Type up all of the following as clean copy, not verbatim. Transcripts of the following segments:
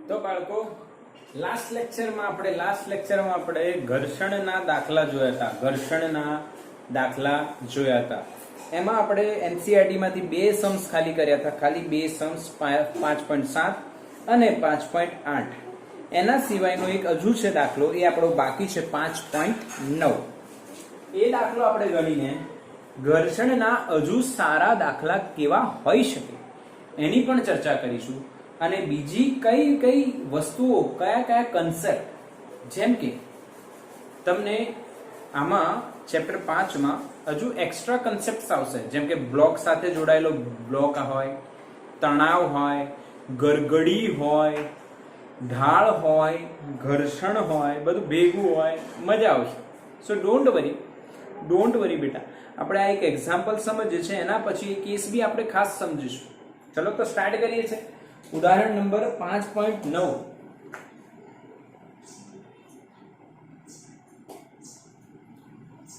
તો બાળકો લાસ્ટ લેક્ચરમાં આપણે ઘર્ષણના દાખલા જોયા હતા એમાં આપણે એનસીઈઆરટી માંથી બે સમ્સ ખાલી કર્યા હતા, ખાલી બે સમ્સ 5.7 અને 5.8. એના સિવાયનો એક હજુ છે દાખલો, એ આપણો બાકી છે 5.9. એ દાખલો આપણે ગણીને ઘર્ષણના હજુ સારા દાખલા કેવા હોઈ શકે એની પણ ચર્ચા કરીશું. અને બીજી કઈ કઈ વસ્તુઓ, કયા કન્સેપ્ટ, જેમ કે તમને આમાં ચેપ્ટર 5 માં હજુ એક્સ્ટ્રા કન્સેપ્ટ આવશે, જેમ કે બ્લોક સાથે જોડાયેલો બ્લોક હોય, તણાવ હોય, ગરગડી હોય, ઢાળ હોય, ઘર્ષણ હોય, બધું ભેગું હોય, મજા આવશે. સો ડોન્ટ વરી બેટા. આપણે આ એક એક્ઝામ્પલ સમજીએ છીએ, એના પછી કેસ બી આપણે ખાસ સમજીશું. ચલો તો સ્ટાર્ટ કરીએ છીએ. ઉદાહરણ નંબર 5.9.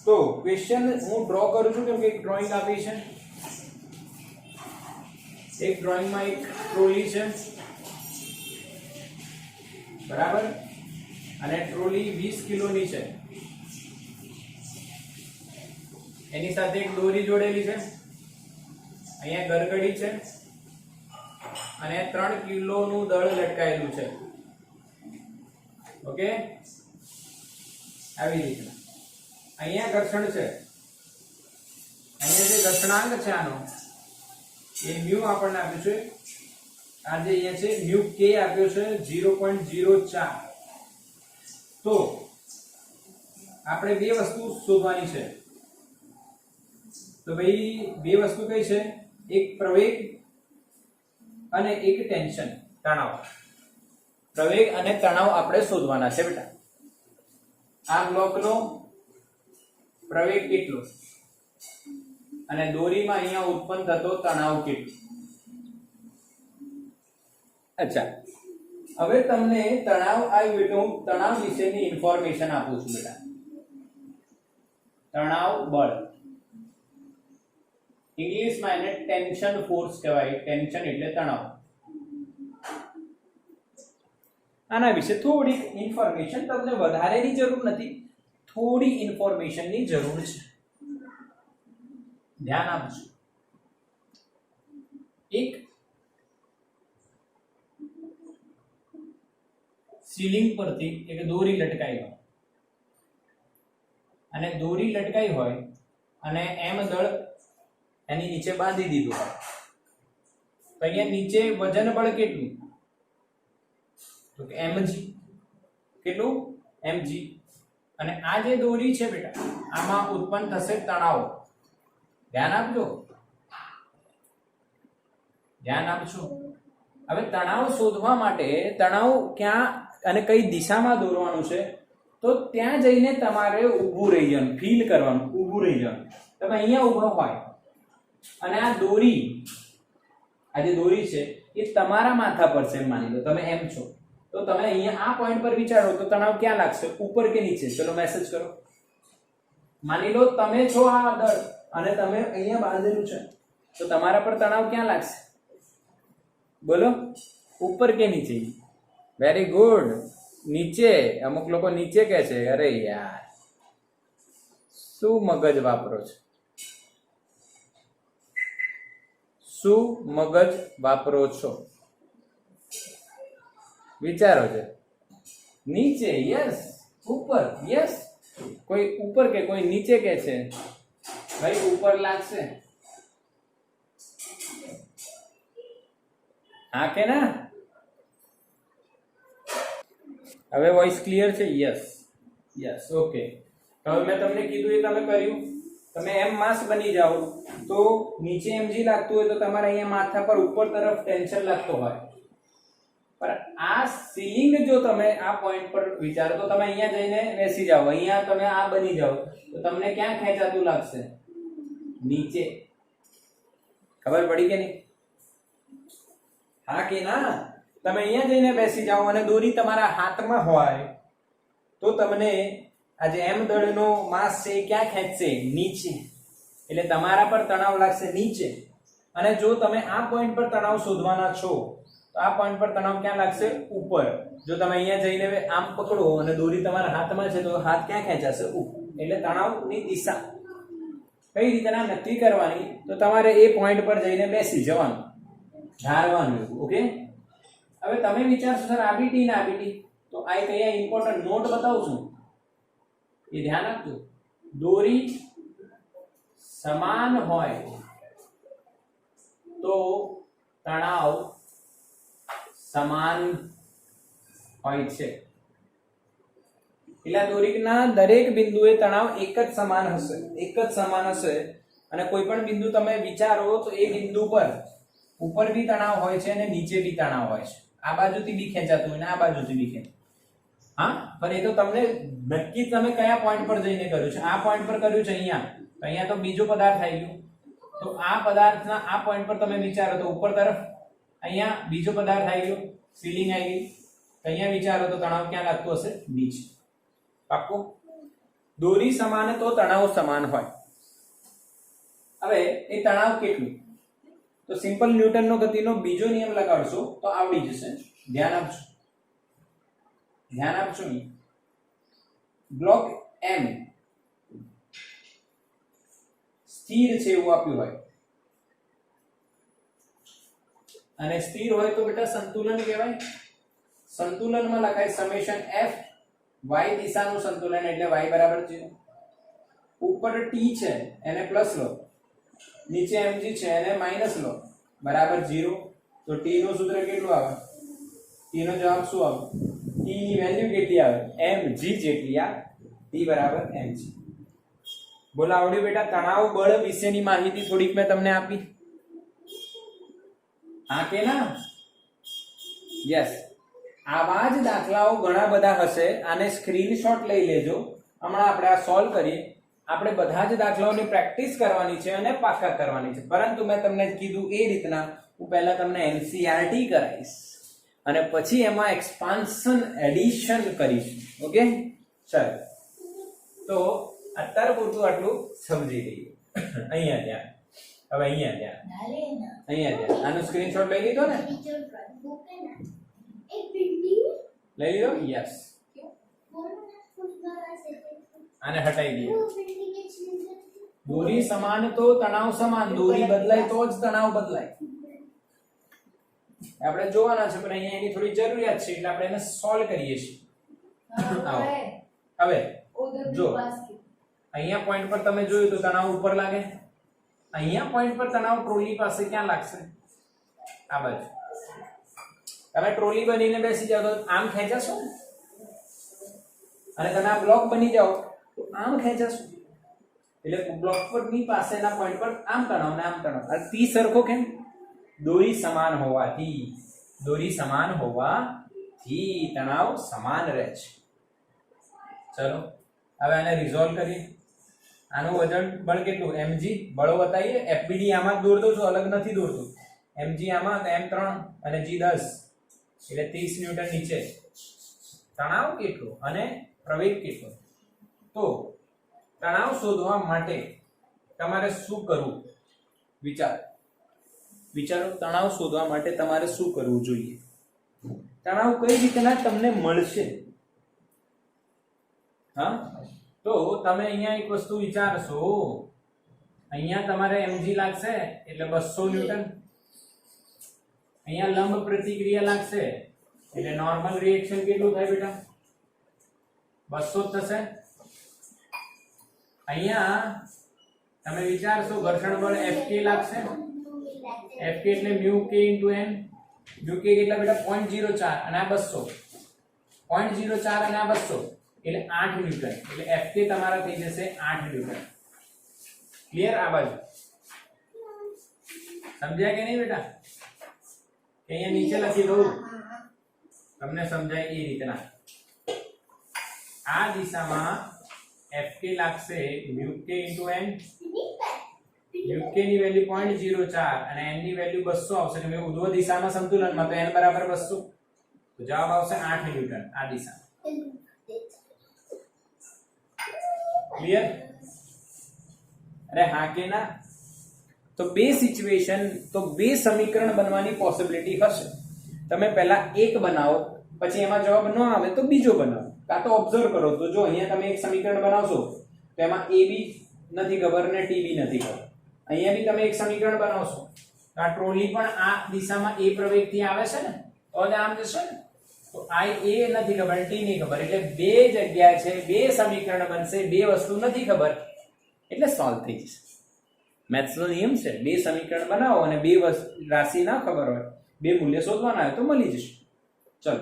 તો ક્વેશ્ચન હું ડ્રો કરું છું, કેમ કે એક ડ્રોઈંગ આપી છે. એક ડ્રોઈંગમાં એક ટ્રોલી છે, બરાબર, અને ટ્રોલી 20 કિલોની છે. એની સાથે એક દોરી જોડેલી છે, અહીંયા ગરગડી છે અને 3 કિલોનું દળ લટકાયેલું છે. ઓકે, આવી રીતના અહીંયા ઘર્ષણ છે. અહીંયા જે ઘર્ષણાંક છે આનો, એ મ્યુ આપણને આપ્યું છે. આ જે અહીંયા છે મ્યુ કે આપ્યો છે 0.04. તો આપણે બે વસ્તુ શોધવાની છે. તો ભાઈ બે વસ્તુ કઈ છે? એક પ્રવેગ અને એક ટેન્શન, તણાવ. પ્રવેગ અને તણાવ આપણે શોધવાના છે બેટા. આ બ્લોકનો પ્રવેગ કેટલો અને દોરીમાં અહીંયા ઉત્પન્ન થતો તણાવ કેટલો. અચ્છા, હવે તમને તણાવ આવ્યું એટલે હું તણાવ વિશેની ઇન્ફોર્મેશન આપું છું બેટા. તણાવ બળ, ઇંગ્લિશમાં એને ટેન્શન ફોર્સ કહેવાય. ટેન્શન એટલે તણાવ. આના વિશે થોડી ઇન્ફોર્મેશન, તમને વધારેની જરૂર નથી, થોડી ઇન્ફોર્મેશનની જરૂર છે. ધ્યાન આપજો. એક સીલિંગ પરથી એક દોરી લટકાઈ હોય, અને દોરી લટકાઈ હોય અને એમ દળ એની નીચે બાંધી દીધું હોય, તો અહીંયા નીચે વજન બળ કેટલું? તો કે mg. કેટલું? mg. અને આ જે દોરી છે બેટા, આમાં ઉત્પન્ન થશે તણાવ. ધ્યાન આપજો. હવે તણાવ શોધવા માટે તણાવ ક્યાં અને કઈ દિશામાં દોરવાનું છે, તો ત્યાં જઈને તમારે ઊભું રહી જવાનું, ફીલ કરવાનું, ઊભું રહી જવાનું. તમે અહીંયા ઊભા હોય અને આ દોરી, આ જે દોરી છે એ તમારા માથા પર છે, માની લો તમે એમ છો, તો તમે અહીંયા આ પોઈન્ટ પર વિચારો તો તણાવ ક્યાં લાગશે? ઉપર કે નીચે? ચલો મેસેજ કરો. માની લો તમે છો આ દળ અને તમે અહીંયા બાંધેલું છે, તો તમારા પર તણાવ ક્યાં લાગશે? બોલો, ઉપર કે નીચે? વેરી ગુડ, નીચે. અમુક લોકો નીચે કહે છે. અરે યાર, શું મગજ વાપરો છો? શું મગજ વાપરો છો? વિચારો છે. નીચે, યસ. ઉપર, યસ. કોઈ ઉપર કે કોઈ નીચે કે છે? ભાઈ ઉપર લાગશે. હા કે ના? હવે વોઇસ ક્લિયર છે? યસ. ઓકે. હવે મેં તમને કીધું એ તમે કર્યું. તમે એમ માસ બની જાઓ તો નીચે mg લાગતું હોય તો તમારે અહીંયા માથા પર ઉપર તરફ ટેન્શન લાગતો હોય. પણ આ સીલિંગ જો તમે આ પોઈન્ટ પર વિચારો તો તમે અહીંયા જઈને બેસી જાઓ, અહીંયા તમે આ બની જાઓ તો તમને ક્યાં ખેંચાતું લાગશે? નીચે. ખબર પડી કે નહીં? હા કે ના? તમે અહીંયા જઈને બેસી જાઓ અને દોરી તમારા હાથમાં હોય તો તમને આ જે m દળનો માસ છે એ ક્યાં ખેંચશે? નીચે. એટલે તમારા પર તણાવ લાગશે નીચે. અને જો તમે આ પોઈન્ટ પર તણાવ શોધવાના છો તો આ પોઈન્ટ પર તણાવ ક્યાં લાગશે? ઉપર. જો તમે અહીંયા જઈને આમ પકડો અને દોરી તમારા હાથમાં છે તો હાથ ક્યાં ખેંચાશે? ઉપર. એટલે તણાવની દિશા કઈ રીતે નક્કી કરવાની? તો તમારે એ પોઈન્ટ પર જઈને બેસી જવાનું, ધારવાનું. ઓકે, હવે તમે વિચારશો સર આબીટી ના આબીટી, તો આ એક અહીંયા ઇમ્પોર્ટન્ટ નોટ બતાવું છું, એ ધ્યાન આપજો. દોરી સમાન હોય તો તણાવ સમાન હોય છે. એટલે દોરીના દરેક બિંદુએ તણાવ એક જ સમાન હશે, એક જ સમાન હશે. અને કોઈ પણ બિંદુ તમે વિચારો તો એ બિંદુ પર ઉપર બી તણાવ હોય છે અને નીચે બી તણાવ હોય છે. આ બાજુથી બી ખેંચાતું હોય ને આ બાજુથી બી ખેંચાતું. હા, પણ એ તો તમને નક્કી તમે કયા પોઈન્ટ પર જઈને કર્યું છે. આ પોઈન્ટ પર કર્યું છે અહીંયા, તો અહીંયા તો બીજો પદાર્થ આવી ગયો. તો આ પદાર્થના આ પોઈન્ટ પર તમે વિચારો તો ઉપર તરફ અહીંયા બીજો પદાર્થ આવી ગયો, સીલિંગ આવી ગઈ. તો અહીંયા વિચારો તો તણાવ ક્યાં લાગતું હશે? નીચે. પાક્કું? દોરી સમાન તો તણાવ સમાન હોય. હવે એ તણાવ કેટલું? તો સિમ્પલ ન્યૂટનનો ગતિનો બીજો નિયમ લગાડશો તો આવડી જશે. ધ્યાન આપજો, ધ્યાન આપજો. બ્લોક M સ્થિર છે એવું આપ્યું હોય, અને સ્થિર હોય તો બેટા સંતુલન કહેવાય. સંતુલનમાં લખાય સમેશન F, y દિશાનું સંતુલન એટલે y બરાબર 0. ઉપર t છે એને પ્લસ લો, નીચે mg છે એને માઈનસ લો, બરાબર 0. તો t નું સૂત્ર કેટલું આવે? t નો જવાબ શું આવે? t ની વેલ્યુ કેટલી આવે? mg જેટલી આ t બરાબર mg. બોલો આવડ્યું બેટા? તણાવ બળ વિશેની માહિતી થોડીક મેં તમને આપી. હા કે ના? યસ. આવા જ દાખલાઓ ઘણા બધા હશે. આને સ્ક્રીનશોટ લઈ લેજો. હમણાં આપણે આ સોલ્વ કરીએ. આપણે બધા જ દાખલાઓની પ્રેક્ટિસ કરવાની છે અને પાકા કરવાની છે. પરંતુ મેં તમને કીધું એ રીતના હું પહેલા તમને એનસીઈઆરટી કરાવીશ અને પછી એમાં એક્સપાન્શન એડિશન કરીશ. ઓકે, ચાલો. તો અત્યાર પૂરતું આટલું સમજી લઈએ. અહીંયા ત્યાં, હવે અહીંયા ત્યાં, અહીંયા ત્યાં. આનો સ્ક્રીનશોટ લઈ લીધો ને? લઈ લીધો? યસ. આને હટાવી દઈએ. દોરી સમાન તો તણાવ સમાન. દોરી બદલાય તો જ તણાવ બદલાય. આપણે જોવાના છે, પણ અહીંયા એની થોડી જરૂરિયાત છે એટલે આપણે એને સોલ્વ કરીએ છીએ. હવે જો અહીંયા પોઈન્ટ પર તમે જોયું તો તણાવ ઉપર લાગે. અહીંયા પોઈન્ટ પર તણાવ ટ્રોલી પાસે ક્યાં લાગશે? આ બાજુ. તમે ટ્રોલી બનીને બેસી જાવ તો આમ ખેંચાશો, અને તમે આ બ્લોક બની જાઓ તો આમ ખેંચાશો. એટલે બ્લોક પરની પાસેના પોઈન્ટ પર આમ તણાવ ને આમ તણાવ. આ ટી સરખો કેમ? દોરી સમાન હોવાથી. દોરી સમાન હોવાથી તણાવ સમાન રહે છે. ચલો હવે આને રિઝોલ્વ કરીએ. આનું વજન બળ કેટલું? mg. બળો બતાવીએ. fbd આમાં જ દોરતો છું, અલગ નથી દોરતો. mg આમાં m3 અને g 10 એટલે 30 ન્યૂટન નીચે. તણાવ કેટલો અને પ્રવેગ કેટલો? તો તણાવ શોધવા માટે તમારે શું કરવું? વિચારો. તણાવ શોધવા માટે તમારે શું કરવું જોઈએ? તણાવ કઈ રીતના તમને મળશે? હા, તો તમે અહીંયા એક વસ્તુ વિચારશો. અહીંયા તમારે mg લાગશે એટલે 200 ન્યૂટન. અહીંયા લંબ પ્રતિક્રિયા લાગશે એટલે નોર્મલ રિએક્શન કેટલું થાય બેટા? 200 થશે. અહીંયા તમે વિચારશો ઘર્ષણ બળ Fk લાગશે. Fk એટલે μ k * n. μ k કેટલા બેટા? 0.04 અને આ 200. 0.04 અને આ 200 એટલે 8 ન્યૂટન. એટલે Fk તમારા થઈ જશે 8 ન્યૂટન. ક્લિયર? આ બાજુ સમજ્યા કે નહીં બેટા? અહીંયા નીચે લખી દઉં તમને સમજાય એ રીતના. આ દિશામાં Fk લાગશે μ k * n. μ k ની વેલ્યુ 0.04 અને n ની વેલ્યુ 200 આવશે. એટલે ઉર્ધ્વ દિશામાં સંતુલનમાં તો n બરાબર 200. તો જવાબ આવશે 8 ન્યૂટન આ દિશામાં. ક્લિયર? અરે હા કે ના? તો બે સિચ્યુએશન, તો બે સમીકરણ બનવાની પોસિબિલિટી હશે. તમે પહેલા એક બનાવો, પછી એમાં જવાબ ન આવે તો બીજો બનાવો, કાં તો ઓબ્ઝર્વ કરો. તો જો અહીંયા તમે એક સમીકરણ બનાવશો તો એમાં a b નથી ખબર ને t b નથી ખબર. અહીંયા બી તમે એક સમીકરણ બનાવશો તો આ ટ્રોલી પણ આ દિશામાં a પ્રવેગથી આવે છે ને, તો આમ જશે ને, તો i a નથી ખબર, t નહીં ખબર, એટલે બે જગ્યા છે, બે સમીકરણ બનશે, બે વસ્તુ નથી ખબર, એટલે સોલ્વ થઈ જશે. મેથ્સ નો નિયમ છે, બે સમીકરણ બનાવો અને બે રાશિ ના ખબર હોય, બે મૂલ્ય શોધવાના હોય તો મળી જશે. ચલો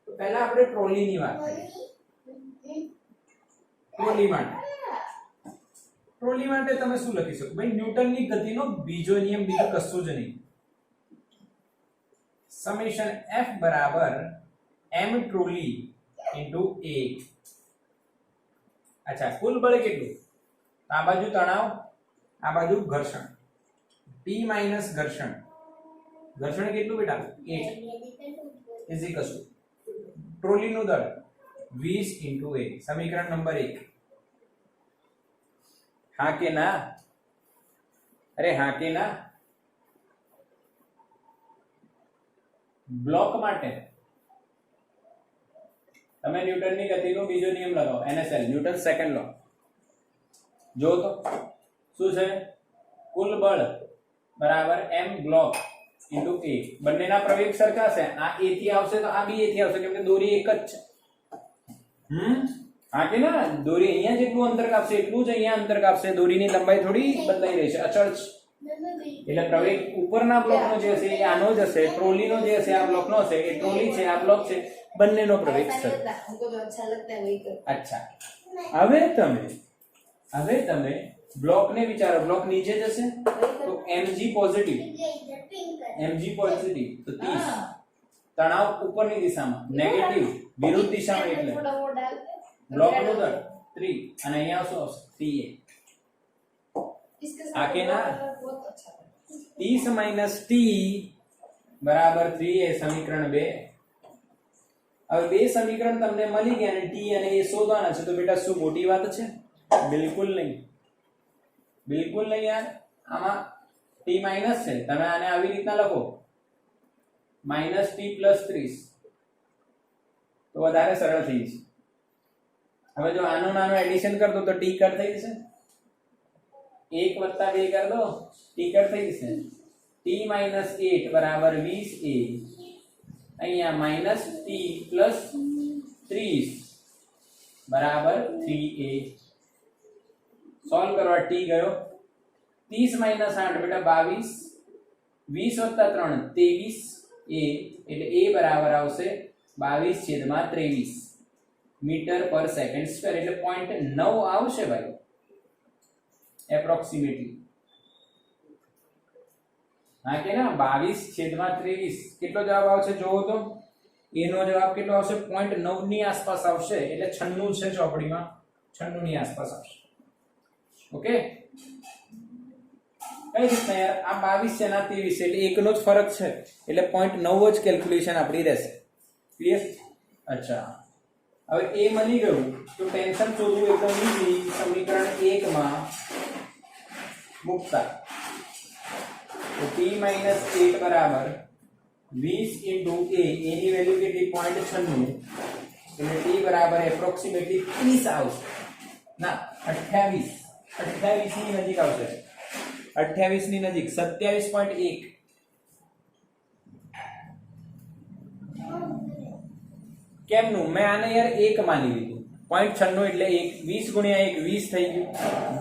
તો પહેલા આપણે ટ્રોલીની વાત કરીએ. ટ્રોલી માટે તમે શું લખી શકો? ભાઈ ન્યૂટનની ગતિનો બીજો નિયમ, બીજું કશું જ નહીં. સમેશન F બરાબર m ટ્રોલી ઇન્ટુ a. અચ્છા, કુલ બળ કેટલું? આ બાજુ તણાવ, આ બાજુ ઘર્ષણ, P માઈનસ ઘર્ષણ. ઘર્ષણ કેટલું બેટા? 8 ઇઝ ઇક્વલ ટુ ટ્રોલીનું દળ 20 ઇન્ટુ a. સમીકરણ નંબર 1. હા કે ના? અરે હા કે ના? બ્લોક માટે તમે ન્યૂટનની ગતિનો બીજો નિયમ લગાવો, NSL, ન્યૂટન સેકન્ડ લો. જો તો શું છે? કુલ બળ બરાબર m બ્લોક ઇન્ટુ a. બંનેના પ્રવેગ સરખા છે. આ a થી આવશે તો આ બી a થી આવશે, કેમ કે દોરી એક જ છે. હા કે ના? દોરી અહીંયા જેટલું અંતર કાપશે એટલું જ અહીંયા અંતર કાપશે. દોરીની લંબાઈ થોડી બદલાઈ રહી છે, અચળ છે. એટલે પ્રવેગ ઉપરના બ્લોકનો જે હશે એ આનો જ હશે, ટ્રોલીનો જે હશે આ બ્લોકનો હશે, એ ટ્રોલી છે, આ બ્લોક છે, બંનેનો પ્રવેગ સરખો. અચ્છા, હવે તમે બ્લોકને વિચારો. બ્લોક નીચે જશે તો mg પોઝિટિવ તો 30. તણાવ ઉપરની દિશામાં, નેગેટિવ વિરુદ્ધ દિશામાં, એટલે બ્લોકનું દળ 3 અને અહીંયા શું આવશે? 3a. આ કે ના? 30 માઈનસ t બરાબર 3a. સમીકરણ 2. હવે બે સમીકરણ તમને મળી ગયા અને t અને a શોધવાના છે. તો બેટા શું મોટી વાત છે? બિલકુલ નહીં, બિલકુલ નહીં યાર. આમાં t માઈનસ છે, તમે આને આવી રીતના લખો માઈનસ t પ્લસ 30 તો વધારે સરળ થઈ જશે. હવે જો આનું નાનું એડિશન કર દો તો t કટ થઈ જશે. 1 વત્તા 2 કર દો, t કટ થઈ જશે. t માઈનસ 8 બરાબર 20a. અહીંયા માઈનસ t પ્લસ 30 બરાબર 3a. સોલ્વ કરવા t ગયો 30 માઈનસ 8 બેટા 22, 20 વત્તા 3 23a, એટલે a બરાબર આવશે 22/23 મીટર પર સેકન્ડ સ્ક્વેર, એટલે 0.9 આવશે ભાઈ એપ્રોક્સિમેટલી. હા કે ના? 22/23 કેટલો જવાબ આવશે જોવો તો? એનો જવાબ કેટલો આવશે? 0.9 ની આસપાસ આવશે, એટલે 96 છે ચોપડીમાં, 96 ની આસપાસ આવશે. ઓકે, કઈ રીતના યાર? આ 22 છે ના 23 એટલે એકનો જ ફરક છે, એટલે 0.9 જ કેલ્ક્યુલેશન આપણી રહેશે. ક્લિયર? અચ્છા, હવે a મળી ગયું તો ટેન્શન શોધવું એકદમ ઈઝી. સમીકરણ 1 માં મૂકતા તો t - 8 બરાબર 20 * a. એની વેલ્યુ કેટલી? 0.96, એટલે t બરાબર એપ્રોક્સિમેટલી 30 આવશે. ના 28 ની નજીક આવશે. 28 ની નજીક 27.1. કેમનું? મેં આને યાર 1 માની લીધું. 0.96 એટલે 1, 20 ગુણ્યા 1 20 થઈ ગયું,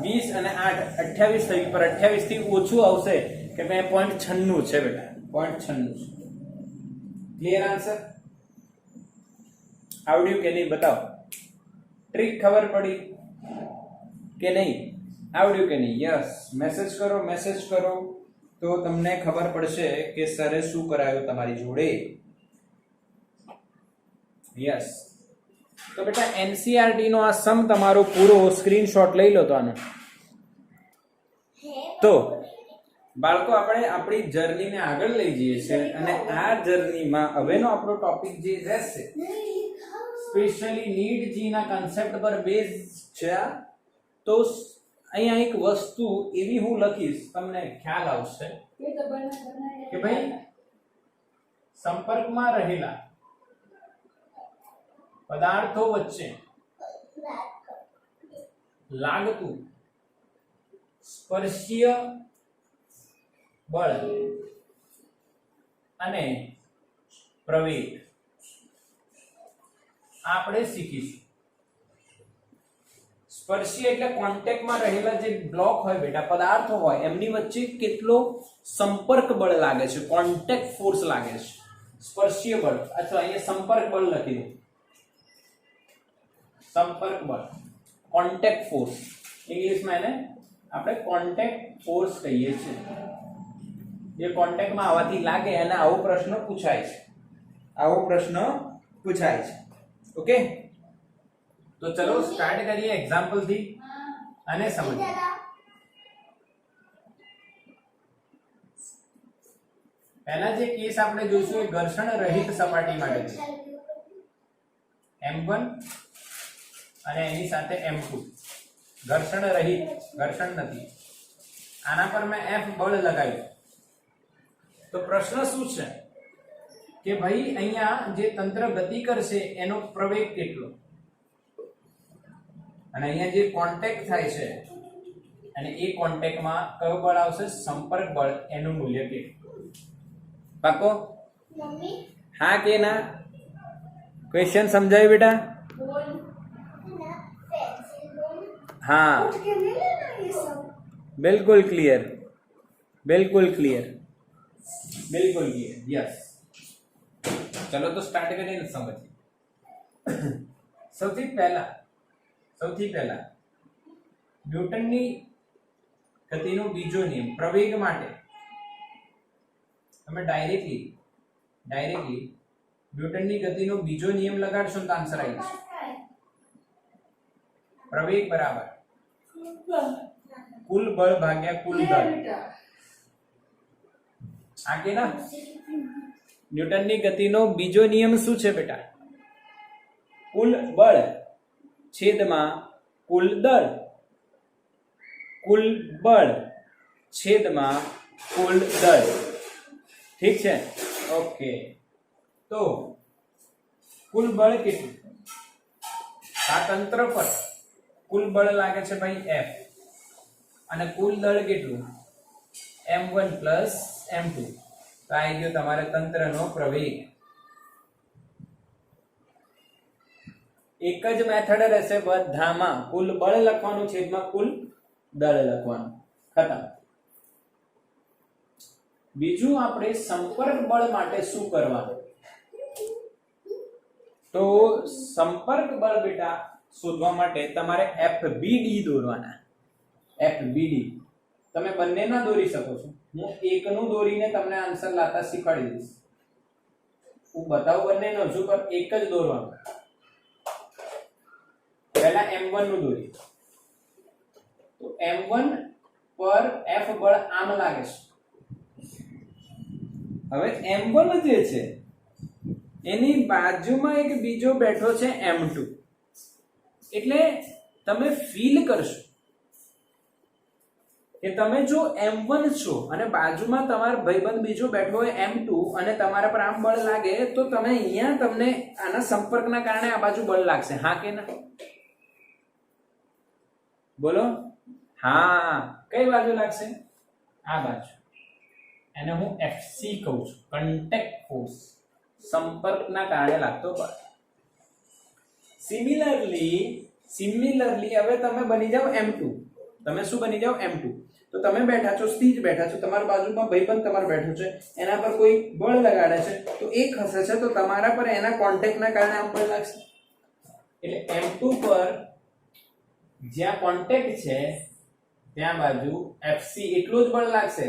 20 અને 8 28 થઈ ગયું, પર 28 થી ઓછું આવશે કે મેં 0.96 છે બેટા, 0.96. Clear answer? આવડ્યું કે નહીં બતાવો? ટ્રીક ખબર પડી કે નહીં? આવડ્યું કે નહીં? યસ, મેસેજ કરો તો તમને ખબર પડશે કે સરે શું કરાયું તમારી જોડે. યસ, તો બેટા એનસીઈઆરટી નો આ સમ તમારો પૂરો સ્ક્રીનશોટ લઈ લો તો આનો. તો બાળકો આપણે આપણી જર્નીને આગળ લઈ જઈએ છીએ અને આ જર્નીમાં હવેનો આપણો ટોપિક જે રહેશે સ્પેશિયલી નીટ જી ના કન્સેપ્ટ પર બેઝ છે. તો અહીંયા એક વસ્તુ એવી હું લખીશ, તમને ખ્યાલ આવશે કે ભાઈ સંપર્કમાં રહેલા પદાર્થો વચ્ચે લાગતું સ્પર્શીય બળ અને પ્રવેગ આપણે શીખીશું. સ્પર્શીય એટલે કોન્ટેક્ટમાં રહેલા જે બ્લોક હોય બેટા, પદાર્થો હોય, એમની વચ્ચે કેટલો સંપર્ક બળ લાગે છે, કોન્ટેક્ટ ફોર્સ લાગે છે, સ્પર્શીય બળ. અથવા અહીંયા સંપર્ક બળ લખી દો, સંપર્ક બળ, કોન્ટેક્ટ ફોર્સ. ઇંગ્લિશમાં એને આપણે કોન્ટેક્ટ ફોર્સ કહીએ છીએ. જે કોન્ટેક્ટમાં આવવાથી લાગે અને આવો પ્રશ્ન પૂછાય છે, આવો પ્રશ્ન પૂછાય છે. ઓકે, તો ચલો સ્ટાર્ટ કરીએ એક્ઝામ્પલ થી અને સમજીએ. પહેલા જે કેસ આપણે જોઈશું એ ઘર્ષણ રહિત સપાટી માટે છે. M1 અને એની સાથે M2 ઘર્ષણ રહિત, ઘર્ષણ નથી. આના પર મેં F બળ લગાવ્યું. તો પ્રશ્ન શું છે કે ભાઈ અહીંયા જે તંત્ર ગતિ કરશે એનો પ્રવેગ કેટલો, અને અહીંયા જે કોન્ટેક્ટ થાય છે અને એ કોન્ટેક્ટમાં કયો બળ આવશે, સંપર્ક બળ, એનું મૂલ્ય કેટલું. પાકો? હા કે ના? ક્વેશ્ચન સમજાયું બેટા? हाँ बिल्कुल क्लियर, बिल्कुल क्लियर, बिल्कुल क्लियर. यस, चलो तो स्टार्ट करें ને સમજીએ. સૌથી પહેલા ન્યૂટનની ગતિનો બીજો નિયમ પ્રવેગ માટે તમે ડાયરેક્ટલી ન્યૂટનની ગતિનો બીજો નિયમ લગાડશો તો આન્સર આવી જશે. પ્રવેગ બરાબર કુલ બળ ભાગ્યા કુલ દળ. આ કે ના? ન્યૂટનની ગતિનો બીજો નિયમ શું છે બેટા? કુલ બળ છેદમાં કુલ દળ. કુલ બળ છેદમાં કુલ દળ. ઠીક છે? ઓકે, તો કુલ બળ કેટલું? આ તંત્ર પર કુલ બળ લાગે છે ભાઈ F, અને કુલ દળ કેટલું? M1 plus M2. તો આવી ગયો તમારે તંત્રનો પ્રવેગ. એક જ મેથડ રહેશે બધામાં, કુલ બળ લખવાનું છેદમાં કુલ દળ લખવાનું. ખતમ. બીજું આપણે સંપર્ક બળ માટે શું કરવાનું? તો સંપર્ક બળ બેટા શોધવા માટે તમારે FBD દોરવાના. FBD તમે બંને ના દોરી શકો છો. હું એકનું દોરીને તમને આન્સર લાતા શીખવાડી દઈશ. હું બતાવું બંનેનો હજુ, પર એક જ દોરવાનું. પહેલા M1 નું દોરી. તો M1 પર F બળ આમ લાગે છે. હવે M1 જે છે એની બાજુમાં એક બીજો બેઠો છે M2. એટલે તમે ફીલ કરશો કે તમે જો M1 છો અને બાજુમાં તમારો ભાઈબંધ બીજો બેઠો હોય M2 અને તમારા પર આમ બળ લાગે, તો તમે અહીંયા તમને આના સંપર્કના કારણે આ બાજુ બળ લાગશે. હા કે ના? બોલો. હા, કઈ બાજુ લાગશે? આ બાજુ. એને હું FC કહું છું, કોન્ટેક્ટ ફોર્સ, સંપર્કના કારણે લાગતો બળ. સિમિલરલી હવે તમે બની જાઓ M2. તમે શું બની જાઓ? M2. તો તમે બેઠા છો, સ્થિર બેઠા છો, તમારા બાજુમાં ભાઈબંધ તમારો બેઠો છે, એના પર કોઈ બળ લગાડે છે, તો એ ખસે છે, તો તમારા પર એના કોન્ટેક્ટના કારણે આમ બળ લાગશે. એટલે M2 પર જ્યાં કોન્ટેક્ટ છે ત્યાં બાજુ FC એટલું જ બળ લાગશે.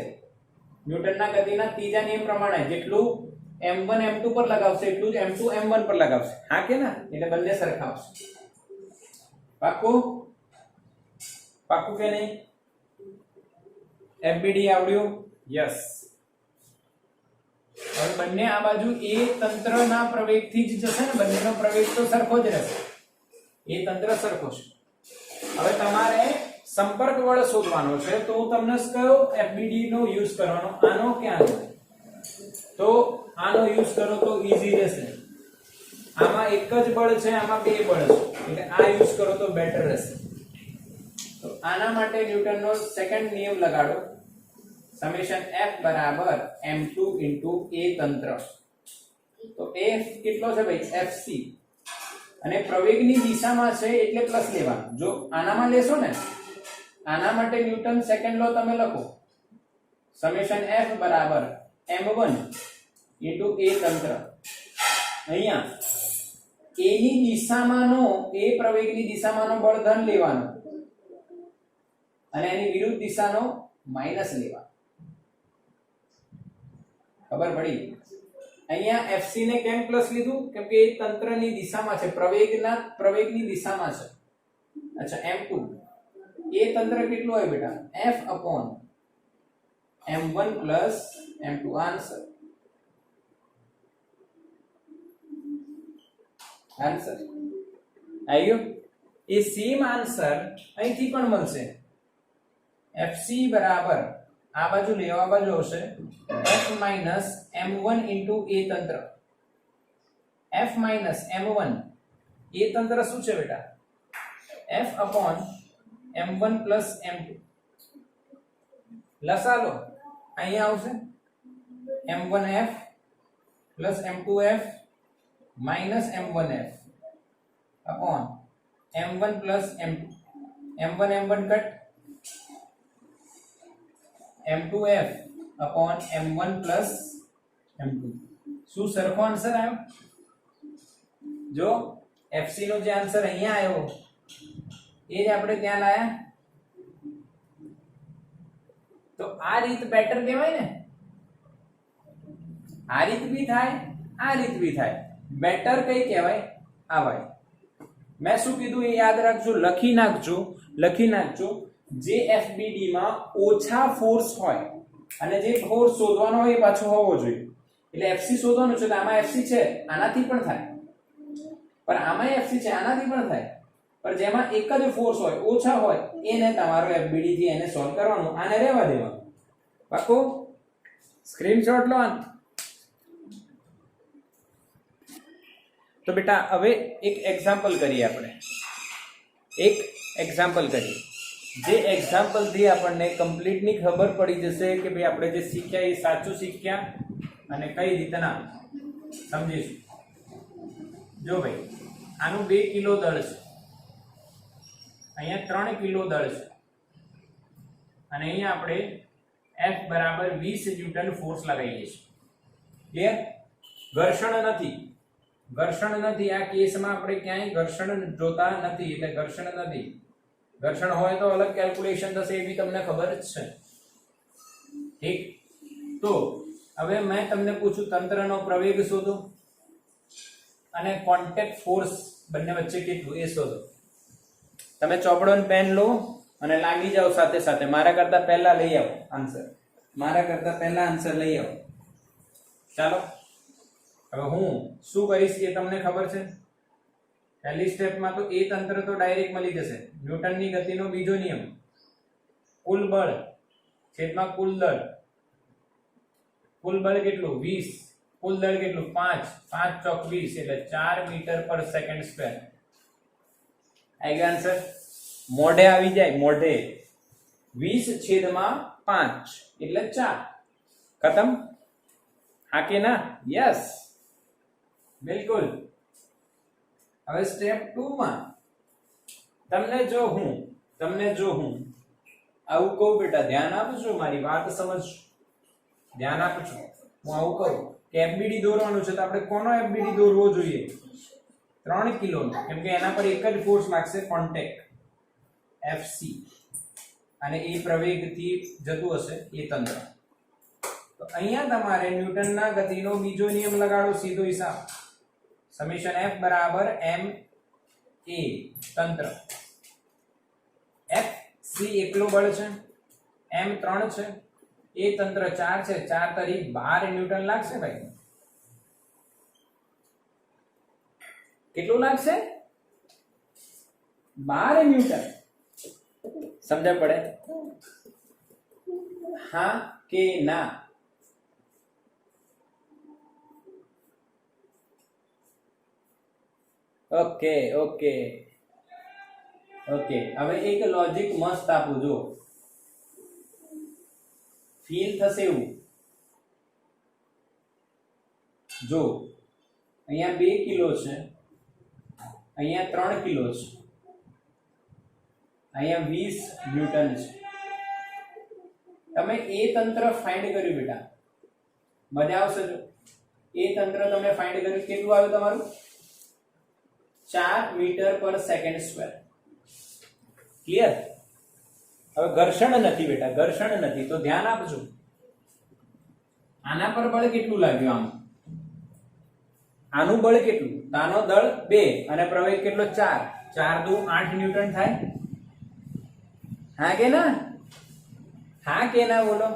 ન્યૂટનના ગતિના ત્રીજા નિયમ પ્રમાણે જેટલું M1 M2 પર લગાવશે એટલું જ M2 M1 પર લગાવશે. હા કે ના? એટલે બંને સરખા આવશે. પાક્કું? પાક્કું કે નહીં? FBD આવડ્યું? યસ. હવે બંને આ બાજુ એ તંત્રના પ્રવેગથી જ જશે ને, બંનેનો પ્રવેગ તો સરખો જ રહેશે. એ તંત્ર સરખો છે. હવે તમારે સંપર્ક બળ શોધવાનો છે, તો હું તમને કયો FBD નો યુઝ કરવાનો? આનો કે આનો? તો આનો યુઝ કરો તો ઈઝી રહેશે. આમાં એક જ બળ છે, આમાં બે બળ છે, એટલે આ યુઝ કરો તો બેટર રહેશે. તો આના માટે ન્યૂટનનો સેકન્ડ નિયમ લગાડો. સમેશન F બરાબર m2 * a તંત્ર. તો a કેટલો છે ભાઈ? Fc. અને પ્રવેગની દિશામાં છે એટલે પ્લસ લેવાનું. જો આનામાં લેશો ને, આના માટે ન્યૂટન સેકન્ડ લો તમે લખો. સમેશન F બરાબર m1 * a તંત્ર. અહીંયા a ની દિશામાંનો, a પ્રવેગની દિશામાંનો બળ ધન લેવાનો અને એની વિરુદ્ધ દિશાનો માઈનસ લેવાનો. ખબર પડી? અહીંયા Fc ને કેમ પ્લસ લીધું? કેમ કે એ તંત્રની દિશામાં છે, પ્રવેગની દિશામાં છે. અચ્છા, m2 એ તંત્ર કેટલું હોય બેટા? F/m1 + m2. આન્સર આવ્યો. એ સેમ આન્સર અહીંથી પણ મળશે. Fc બરાબર આ બાજુ લેવા બાજુ આવશે F - m1 * a તંત્ર. F - m1 એ તંત્ર શું છે બેટા? F/m1 + m2. લસા લો, અહીંયા આવશે m1f + m2f - m1f upon m1 + m2. m1 m1 cut, m2f upon m1 + m2. શું સરખો આન્સર આવ્યો? જો Fc નો જે આન્સર અહીંયા આવ્યો એ જ આપણે ત્યાં લાયા. તો આ રીત બેટર કહેવાય ને. આ રીત બી થાય, આ રીત બી થાય. બેટર કઈ કહેવાય? આ ભાઈ મેં શું કીધું એ યાદ રાખજો, લખી નાખજો. જે FBD માં ઓછા ફોર્સ હોય અને જે ફોર્સ શોધવાનો હોય એ પાછો હોવો જોઈએ. એટલે FC શોધવાનું છે તો આમાં FC છે, આનાથી પણ થાય. પણ આમાં FC છે, આનાથી પણ થાય. પણ જેમાં એક જ ફોર્સ હોય, ઓછા હોય, એને તમારો FBD થી એને સોલ્વ કરવાનું, આને રહેવા દેવાનું. પાક્કું? સ્ક્રીનશોટ લો. તો બેટા હવે એક એક્ઝામ્પલ કરીએ આપણે. જે એક્ઝામ્પલ થી આપણને કમ્પ્લીટલી ખબર પડી જશે કે ભાઈ આપણે જે શીખ્યા એ સાચું શીખ્યા અને કઈ રીતના સમજીશું. જો ભાઈ આનું 2 કિલો દળ છે, અહીંયા 3 કિલો દળ છે અને અહીંયા આપણે F બરાબર 20 ન્યૂટન ફોર્સ લગાવીએ છીએ. ક્લિયર? ઘર્ષણ નથી. આ કેસમાં આપણે ક્યાંય ઘર્ષણ જોતા નથી, એટલે ઘર્ષણ નથી. ઘર્ષણ હોય તો અલગ કેલ્ક્યુલેશન થશે, એ બી તમને ખબર જ છે. ઠીક? તો હવે મેં તમને પૂછું તંત્રનો પ્રવેગ શોધો અને કોન્ટેક્ટ ફોર્સ બંને વચ્ચે કેટલું એ શોધો. તમે ચોપડો અને પેન લો અને લાગી જાઓ સાથે સાથે. મારા કરતા પહેલા લઈ આવો આન્સર. ચાલો હવે હું શું કરીશ એ તમને ખબર છે. પહેલી સ્ટેપમાં તો એ તંત્ર તો ડાયરેક્ટ મળી જશે. ન્યૂટનની ગતિનો બીજો નિયમ, કુલ બળ છેદમાં કુલ દળ. કુલ બળ કેટલું? 20. કુલ દળ કેટલું? 5. 5 ચોક 20 એટલે 4 મીટર/સેકન્ડ². આવી ગયો આન્સર? મોઢે આવી જાય, મોઢે. 20/5 એટલે 4. ખતમ? હા કે ના? યસ, બિલકુલ. હવે સ્ટેપ 2 માં તમને જો હું આવું કહું બેટા, ધ્યાન આપજો, મારી વાત સમજજો, ધ્યાન આપજો. હું આવું કહું કે FBD દોરવાનું છે તો આપણે કોનો FBD દોરવો જોઈએ? 3 કિલોનો, કેમ કે એના પર એક જ ફોર્સ લાગશે, કોન્ટેક્ટ FC, અને એ પ્રવેગથી જતું હશે એ તંત્ર. તો અહીંયા તમારે ન્યૂટનના ગતિનો બીજો નિયમ લગાડો, સીધો હિસાબ. સમેશન F બરાબર m a તંત્ર. FC એકલો બળ છે, m 3 છે, એ તંત્ર 4 છે. 4 તરી 12 ન્યૂટન લાગશે ભાઈ. કેટલું લાગશે? 12 ન્યૂટન. સમજ પડે? હા કે ના? Okay okay okay. હવે એક લોજિક મસ્ત આપું જો, ફીલ થશે એવું. જો અહીંયા 2 કિલો છે, અહીંયા 3 કિલો છે, અહીંયા 20 ન્યૂટન છે. તમે એ તંત્ર ફાઇન્ડ કર્યું બેટા, મજા આવશે. જો એ તંત્ર તમે ફાઇન્ડ કર્યું, કેટલું આવ્યું તમારું? 4 મીટર પર સેકન્ડ સ્ક્વેર. ક્લિયર? હવે ઘર્ષણ નથી બેટા, ઘર્ષણ નથી, તો ધ્યાન આપજો. આના પર બળ કેટલું લાગ્યું? આનું બળ કેટલું? તો આનો દળ 2 અને પ્રવેગ કેટલો? 4. 4 દુ 8 ન્યૂટન થાય. હા કે ના? હા કે ના બોલો?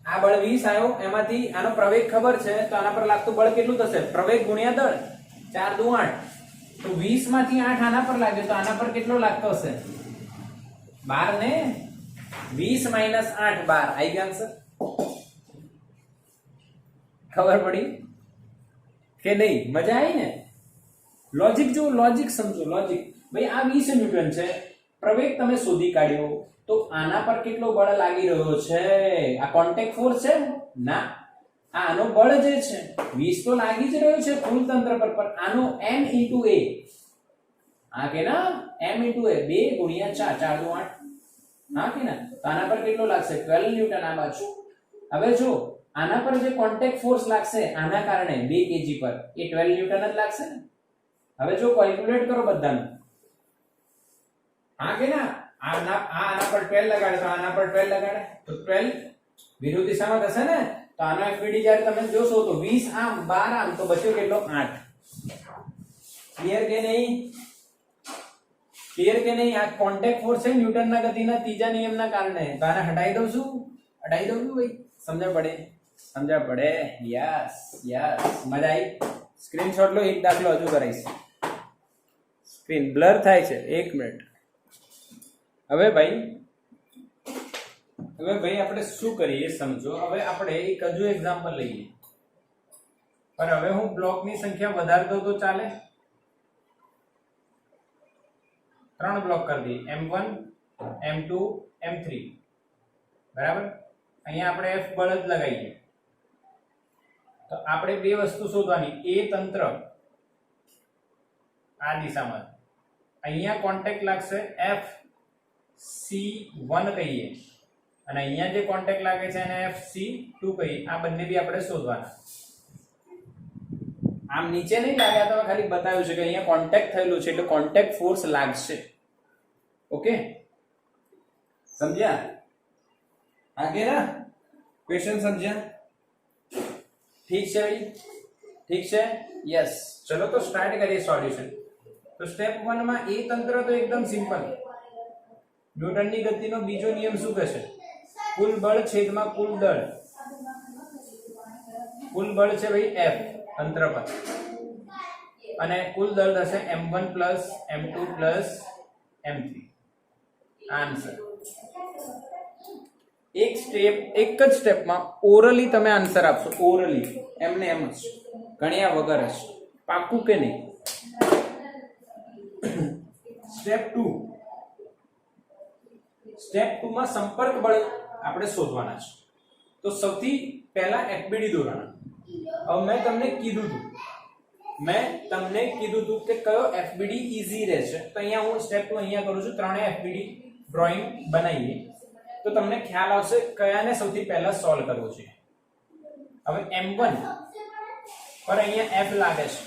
આ બળ 20 આવ્યો, એમાંથી આનો પ્રવેગ ખબર છે, તો આના પર લાગતું બળ કેટલું થશે? પ્રવેગ ગુણ્યા દળ. 4 દુ 8, તો 20 માંથી 8 આના પર લાગ્યો, તો આના પર કેટલો લાગતો હશે? 12 ને 20 માઇનસ 8 12. આવી ગયું આન્સર? ખબર પડી કે નહીં? મજા આવી ને? લોજિક જો, લોજિક સમજો, લોજિક. ભાઈ આ 20 ન્યૂટન છે, પ્રવેગ તમે શોધી કાઢ્યો, તો આના પર કેટલો બળ લાગી રહ્યો છે? આ કોન્ટેક્ટ ફોર્સ છે ના, આનો બળ જે છે 20 તો લાગી જ રહ્યો છે કુલ તંત્ર પર, પણ આનો m * a. હા કે ના? m * a 2 * 4 4 દુ 8. હા કે ના? તો આના પર કેટલો લાગશે? 12 ન્યૂટન આ બાજુ. હવે જો આના પર જે કોન્ટેક્ટ ફોર્સ લાગશે આના કારણે 2 kg પર, એ 12 ન્યૂટન જ લાગશે ને. હવે જો કેલ્ક્યુલેટ કરો બધાનું. હા કે ના? આના પર 12 લગાડે, તો આના પર 12 લગાડે, તો 12 વિરુદ્ધ દિશામાં થશે ને. તો આનો FBD જ્યારે તમે જોશો તો 20 આમ 12 આમ, તો બચ્યો કેટલો? 8. ક્લિયર કે નહીં? ક્લિયર કે નહીં? આ કોન્ટેક્ટ ફોર્સ છે ન્યૂટનના ગતિના ત્રીજા નિયમના કારણે. તો આને હટાઈ દઉં છું, હટાઈ દઉં છું ભાઈ. સમજણ પડે? સમજણ પડે? Yes yes. મજા આવી? સ્ક્રીનશોટ લો, એક દાખલો હજુ કરાઈશ. સ્ક્રીન બ્લર થાય છે, 1 મિનિટ. હવે ભાઈ આપણે શું કરીએ સમજો. હવે આપણે એક હજુ એક્ઝામ્પલ લઈએ, પણ હવે હું બ્લોકની સંખ્યા વધારી દઉં તો ચાલે? 3 બ્લોક કરી દઈએ, m1 m2 m3. બરાબર? અહીંયા આપણે F બળ જ લગાવીએ. તો આપણે બે વસ્તુ શોધવાની. એ તંત્ર આ દિશામાં, અહીંયા કોન્ટેક્ટ લાગશે FC1 કહીએ, અને અહીંયા જે કોન્ટેક્ટ લાગે છે એને FC2 કહીએ. આ બંને બી આપણે શોધવાના. આમ નીચે નહીં લાગ્યા, તો ખાલી બતાવ્યું છે કે અહીંયા કોન્ટેક્ટ થયેલું છે, એટલે કોન્ટેક્ટ ફોર્સ લાગશે. ઓકે, સમજ્યા? આગે ના ક્વેશ્ચન સમજ્યા? ઠીક છે ભાઈ? ઠીક છે? યસ. ચલો તો સ્ટાર્ટ કરીએ સોલ્યુશન. તો સ્ટેપ 1 માં એ તંત્ર તો એકદમ સિમ્પલ. ન્યૂટનની ગતિનો બીજો નિયમ શું કહે છે? કુલ બળ છેદમાં કુલ દળ. કુલ બળ છે ભાઈ F તંત્ર પર, અને કુલ દળ થશે m1 m2 m3. આન્સર. એક જ સ્ટેપમાં ઓરલી તમે આન્સર આપશો. ઓરલી, એમને એમ જ, ગણ્યા વગર જ. પાક્કું કે નહીં? સ્ટેપ 2 માં સંપર્ક બળ આપણે શોધવાના છે. તો સૌથી પહેલા FBD દોરવાના. હવે મેં તમને કીધું હતું કે કયો FBD ઈઝી રહેશે. તો અહીંયા હું સ્ટેપ 2 અહીંયા કરું છું. ત્રણે FBD ડ્રોઈંગ બનાવીએ તો તમને ખ્યાલ આવશે કયાને સૌથી પહેલા સોલ્વ કરવો છે. હવે m1 પર અહીંયા F લાગે છે.